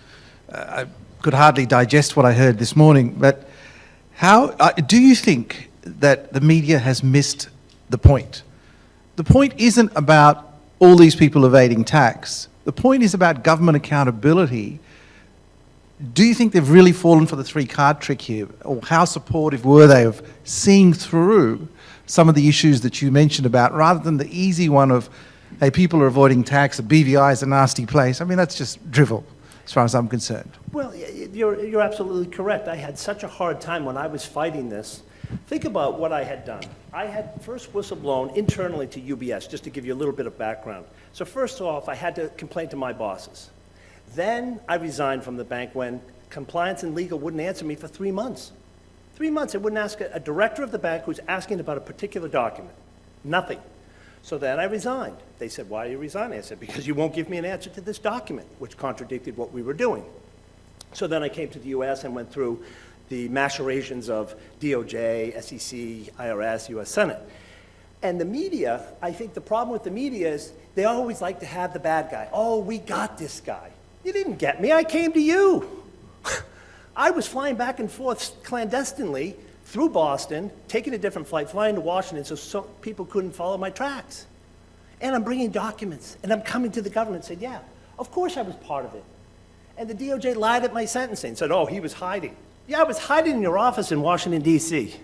Speaker 4: I could hardly digest what I heard this morning. But how do you think that the media has missed the point? The point isn't about all these people evading tax. The point is about government accountability. Do you think they've really fallen for the three-card trick here? Or how supportive were they of seeing through some of the issues that you mentioned about, rather than the easy one of, hey, people are avoiding tax, the BVI is a nasty place? I mean, that's just drivel, as far as I'm concerned.
Speaker 1: Well, you're absolutely correct. I had such a hard time when I was fighting this. Think about what I had done. I had first whistleblown internally to UBS, just to give you a little bit of background. So first off, I had to complain to my bosses. Then I resigned from the bank when compliance and legal wouldn't answer me for 3 months. 3 months, they wouldn't ask a director of the bank who's asking about a particular document. Nothing. So then I resigned. They said, why are you resigning? I said, because you won't give me an answer to this document, which contradicted what we were doing. So then I came to the US and went through the machinations of DOJ, SEC, IRS, US Senate. And the media, I think the problem with the media is they always like to have the bad guy. Oh, we got this guy. You didn't get me, I came to you. I was flying back and forth clandestinely through Boston, taking a different flight, flying to Washington so people couldn't follow my tracks. And I'm bringing documents, and I'm coming to the government and saying, yeah, of course I was part of it. And the DOJ lied at my sentencing, said, oh, he was hiding. Yeah, I was hiding in your office in Washington, D.C.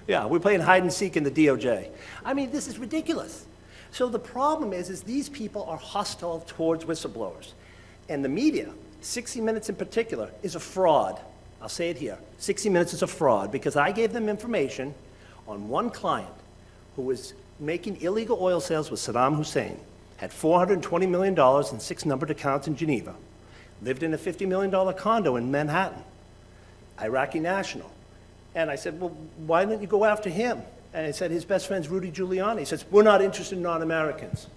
Speaker 1: Yeah, we're playing hide and seek in the DOJ. I mean, this is ridiculous. So the problem is these people are hostile towards whistleblowers. And the media, 60 Minutes in particular, is a fraud. I'll say it here. 60 Minutes is a fraud because I gave them information on one client who was making illegal oil sales with Saddam Hussein, had $420 million in 6 numbered accounts in Geneva, lived in a $50 million condo in Manhattan, Iraqi national. And I said, well, why didn't you go after him? And he said, his best friend's Rudy Giuliani. He says, we're not interested in non-Americans.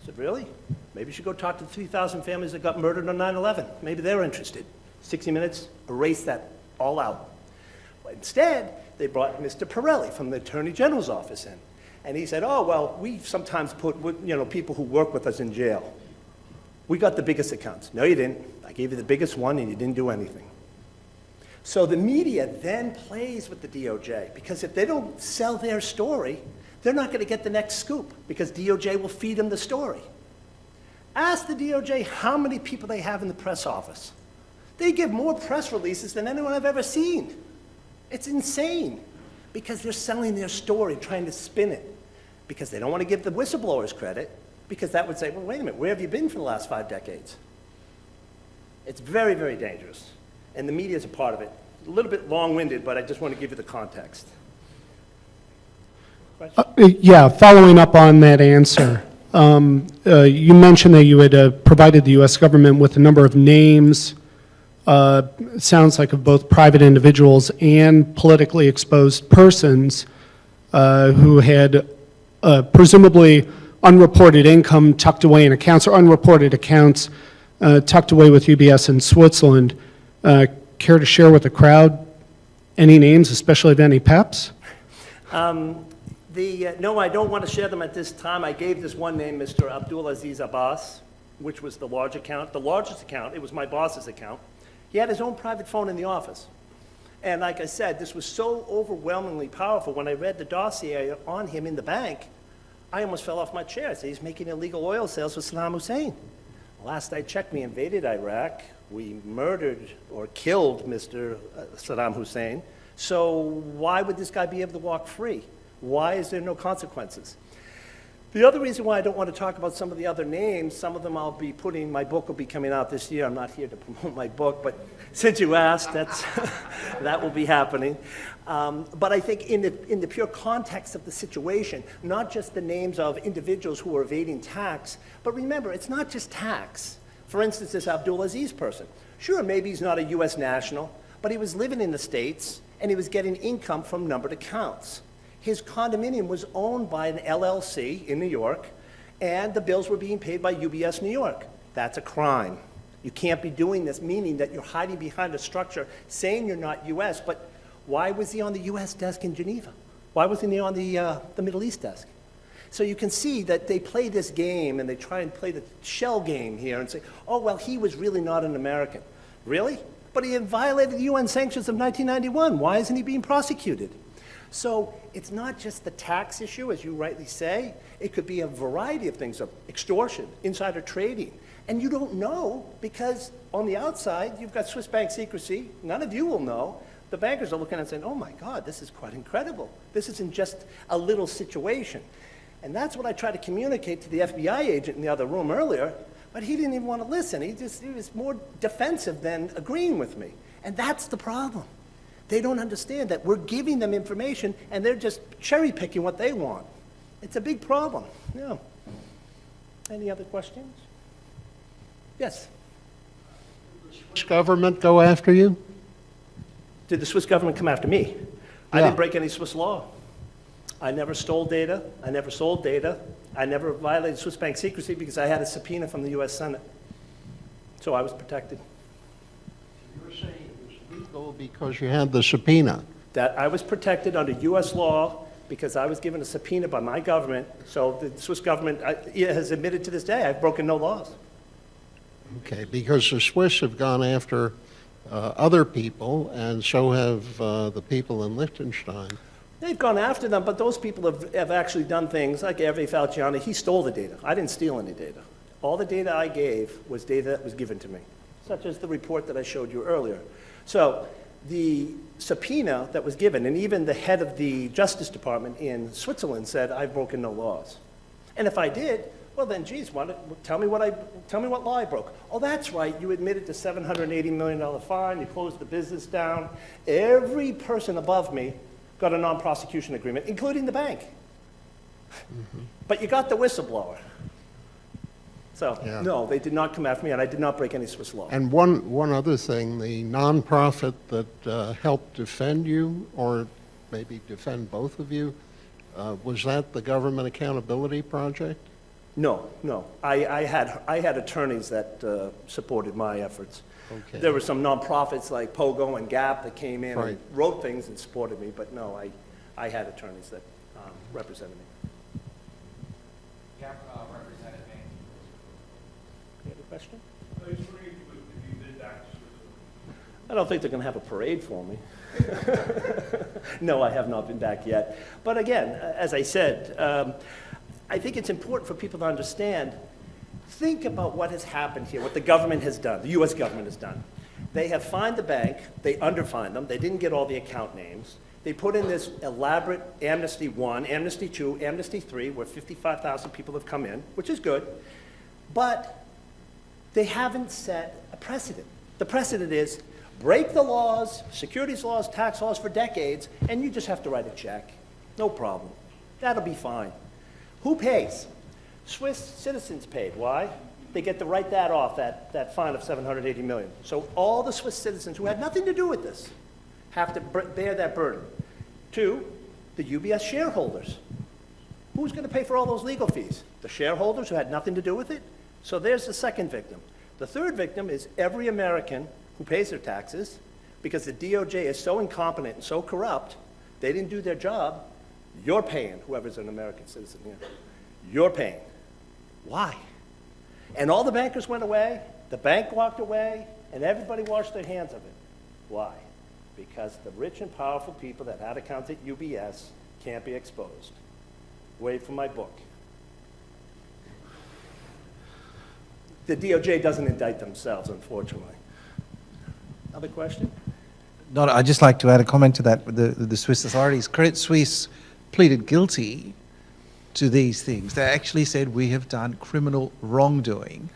Speaker 1: I said, really? Maybe you should go talk to the 3,000 families that got murdered on 9/11. Maybe they're interested. 60 Minutes erased that all out. But instead, they brought Mr. Pirelli from the Attorney General's office in. And he said, oh, well, we sometimes put people who work with us in jail. We got the biggest accounts. No, you didn't. I gave you the biggest one, and you didn't do anything. So the media then plays with the DOJ, because if they don't sell their story, they're not going to get the next scoop, because DOJ will feed them the story. Ask the DOJ how many people they have in the press office. They give more press releases than anyone I've ever seen. It's insane, because they're selling their story, trying to spin it, because they don't want to give the whistleblowers credit, because that would say, well, wait a minute, where have you been for the last 5 decades? It's very, very dangerous, and the media is a part of it. A little bit long-winded, but I just want to give you the context. question?
Speaker 5: Yeah, following up on that answer, you mentioned that you had provided the U.S. government with a number of names, it sounds like of both private individuals and politically exposed persons who had presumably unreported income tucked away in accounts or unreported accounts tucked away with UBS in Switzerland. Care to share with the crowd any names, especially of any PEPs?
Speaker 1: No, I don't want to share them at this time. I gave this one name, Mr. Abdulaziz Abbas, which was the large account, the largest account. It was my boss's account. He had his own private phone in the office. And like I said, this was so overwhelmingly powerful. When I read the dossier on him in the bank, I almost fell off my chair. I said, he's making illegal oil sales with Saddam Hussein. Last I checked, we invaded Iraq. We murdered or killed Mr. Saddam Hussein. So why would this guy be able to walk free? Why is there no consequences? The other reason why I don't want to talk about some of the other names, some of them I'll be putting, my book will be coming out this year. I'm not here to promote my book, but since you asked, that will be happening. But I think in the pure context of the situation, not just the names of individuals who are evading tax, but remember, it's not just tax. For instance, this Abdulaziz person. Sure, maybe he's not a U.S. national, but he was living in the States, and he was getting income from numbered accounts. His condominium was owned by an LLC in New York, and the bills were being paid by UBS New York. That's a crime. You can't be doing this, meaning that you're hiding behind a structure saying you're not U.S., but why was he on the U.S. desk in Geneva? Why wasn't he on the Middle East desk? So you can see that they play this game, and they try and play the shell game here and say, oh, well, he was really not an American. Really? But he had violated the UN sanctions of 1991. Why isn't he being prosecuted? So it's not just the tax issue, as you rightly say. It could be a variety of things, of extortion, insider trading. And you don't know because on the outside, you've got Swiss bank secrecy. None of you will know. The bankers are looking and saying, oh my God, this is quite incredible. This isn't just a little situation. And that's what I tried to communicate to the FBI agent in the other room earlier, but he didn't even want to listen. He was more defensive than agreeing with me. And that's the problem. They don't understand that we're giving them information and they're just cherry picking what they want. It's a big problem. Yeah. Any other questions? Yes.
Speaker 6: Did the Swiss government go after you?
Speaker 1: Did the Swiss government come after me? I
Speaker 6: Yeah.
Speaker 1: didn't break any Swiss law. I never stole data. I never sold data. I never violated Swiss bank secrecy because I had a subpoena from the U.S. Senate. So I was protected.
Speaker 6: You're saying it was legal because you had the subpoena.
Speaker 1: That I was protected under U.S. law because I was given a subpoena by my government. So the Swiss government has admitted to this day I've broken no laws.
Speaker 6: Okay, because the Swiss have gone after other people, and so have the people in Liechtenstein.
Speaker 1: They've gone after them, but those people have actually done things like Hervé Falciani. He stole the data. I didn't steal any data. All the data I gave was data that was given to me, such as the report that I showed you earlier. So the subpoena that was given, and even the head of the Justice Department in Switzerland said, I've broken no laws. And if I did, well then, geez, tell me what law I broke. Oh, that's right, you admitted to $780 million fine, you closed the business down. Every person above me got a non-prosecution agreement, including the bank. Mm-hmm. But you got the whistleblower. So,
Speaker 6: Yeah.
Speaker 1: no, they did not come after me, and I did not break any Swiss law.
Speaker 6: And one other thing, the nonprofit that helped defend you, or maybe defend both of you, was that the Government Accountability Project?
Speaker 1: No. I had attorneys that supported my efforts.
Speaker 6: Okay.
Speaker 1: There were some nonprofits like Pogo and Gap that came in
Speaker 6: Right.
Speaker 1: and wrote things and supported me, but no, I had attorneys that represented me.
Speaker 2: Gap represented me.
Speaker 1: You have a question? I don't think they're going to have a parade for me. No, I have not been back yet. But again, as I said, I think it's important for people to understand, think about what has happened here, what the government has done, the U.S. government has done. They have fined the bank, they underfined them, they didn't get all the account names. They put in this elaborate Amnesty 1, Amnesty 2, Amnesty 3, where 55,000 people have come in, which is good. But they haven't set a precedent. The precedent is break the laws, securities laws, tax laws for decades, and you just have to write a check. No problem. That'll be fine. Who pays? Swiss citizens paid. Why? They get to write that off, that fine of $780 million. So all the Swiss citizens who had nothing to do with this have to bear that burden. 2, the UBS shareholders. Who's going to pay for all those legal fees? The shareholders who had nothing to do with it? So there's the second victim. The third victim is every American who pays their taxes, because the DOJ is so incompetent and so corrupt, they didn't do their job. You're paying, whoever's an American citizen here. You're paying. Why? And all the bankers went away, the bank walked away, and everybody washed their hands of it. Why? Because the rich and powerful people that had accounts at UBS can't be exposed. Wait for my book. The DOJ doesn't indict themselves, unfortunately. Other question?
Speaker 4: No, I'd just like to add a comment to that. The Swiss authorities, Credit Suisse pleaded guilty to these things. They actually said, we have done criminal wrongdoing.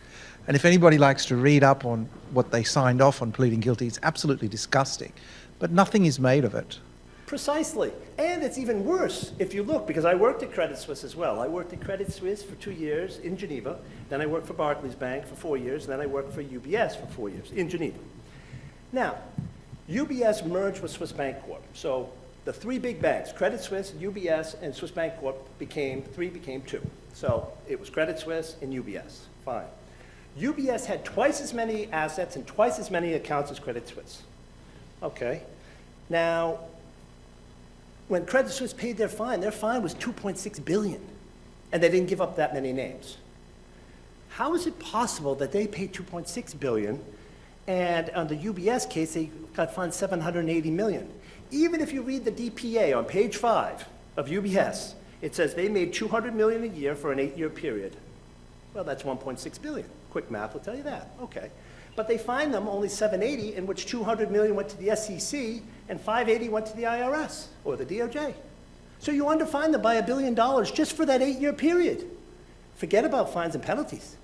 Speaker 4: And if anybody likes to read up on what they signed off on pleading guilty, it's absolutely disgusting. But nothing is made of it.
Speaker 1: Precisely. And it's even worse if you look, because I worked at Credit Suisse as well. I worked at Credit Suisse for 2 years in Geneva. Then I worked for Barclays Bank for 4 years. And then I worked for UBS for 4 years in Geneva. Now, UBS merged with Swiss Bank Corp. So the 3 big banks, Credit Suisse, UBS, and Swiss Bank Corp became 2. So it was Credit Suisse and UBS. Fine. UBS had twice as many assets and twice as many accounts as Credit Suisse. Okay. Now, when Credit Suisse paid their fine was $2.6 billion, and they didn't give up that many names. How is it possible that they paid $2.6 billion, and on the UBS case, they got fined $780 million? Even if you read the DPA on page 5 of UBS, it says they made $200 million a year for an 8-year period. Well, that's $1.6 billion. Quick math will tell you that. Okay. But they fined them only $780, in which $200 million went to the SEC and $580 went to the IRS or the DOJ. So you underfined them by $1 billion just for that 8-year period. Forget about fines and penalties,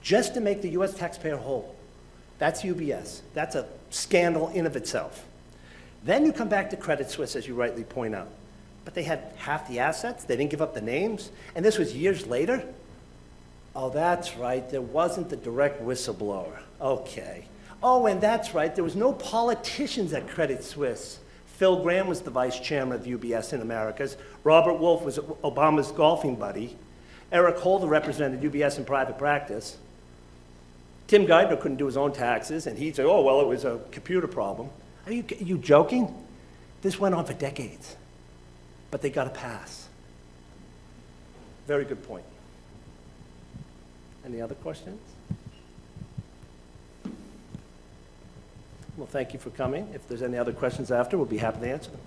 Speaker 1: just to make the U.S. taxpayer whole. That's UBS. That's a scandal in of itself. Then you come back to Credit Suisse, as you rightly point out. But they had half the assets. They didn't give up the names. And this was years later. Oh, that's right. There wasn't the direct whistleblower. Okay. Oh, and that's right. There was no politicians at Credit Suisse. Phil Graham was the vice chairman of UBS in Americas. Robert Wolf was Obama's golfing buddy. Eric Holder represented UBS in private practice. Tim Geithner couldn't do his own taxes, and he'd say, oh, well, it was a computer problem. Are you joking? This went on for decades, but they got a pass. Very good point. Any other questions? Well, thank you for coming. If there's any other questions after, we'll be happy to answer them.